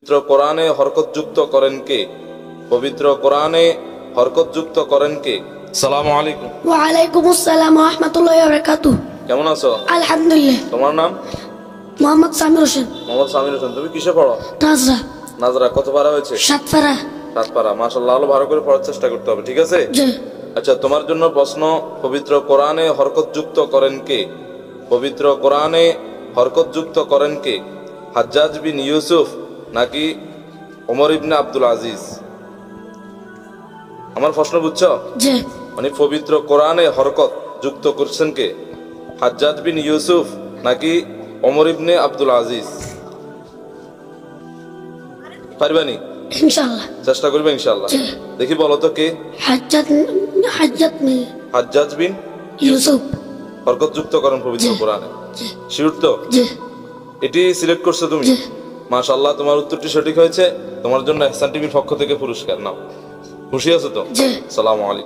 পবিত্র কোরআনে হরকত যুক্ত করেন কে? পবিত্র কোরআনে হরকত যুক্ত করেন কে? আসসালামু আলাইকুম। ওয়া আলাইকুম আসসালাম ওয়া রাহমাতুল্লাহি ওয়া বারাকাতুহু। কেমন আছো? আলহামদুলিল্লাহ। তোমার নাম? মোহাম্মদ সামির হোসেন। মোহাম্মদ সামির হোসেন। তুমি কিসে পড়ো? নাজরা। নাজরা। কত পারা হয়েছে? 7 পারা। 7 পারা। মাশাআল্লাহ, আরো ভালো করে পড়ার চেষ্টা করতে হবে, ঠিক আছে? জি। আচ্ছা, তোমার জন্য প্রশ্ন, পবিত্র কোরআনে হরকত যুক্ত করেন কে? পবিত্র কোরআনে হরকত যুক্ত করেন কে? হাজ্জাজ বিন ইউসুফ নাকি ওমর ইবনে আব্দুল আজিজ? আমার প্রশ্ন বুঝছো? জি। মানে পবিত্র কোরআনে হরকত যুক্ত করছেন কে? হাজ্জাজ বিন ইউসুফ নাকি ওমর ইবনে আব্দুল আজিজ? পারবানি? ইনশাআল্লাহ। চেষ্টা করবে ইনশাআল্লাহ। জি। দেখি বলো তো কে? হাজ্জাজ বিন ইউসুফ হরকত যুক্ত করেন পবিত্র জি। কোরআনে। জি। শিওর তো? জি। এটি সিলেক্ট করছো তুমি? জি। মাশাআল্লাহ, তোমার উত্তরটি সঠিক হয়েছে। তোমার জন্য ইহসান টিভির পক্ষ থেকে পুরস্কার নাও। খুশি আছো তো? জি। আসসালামু আলাইকুম।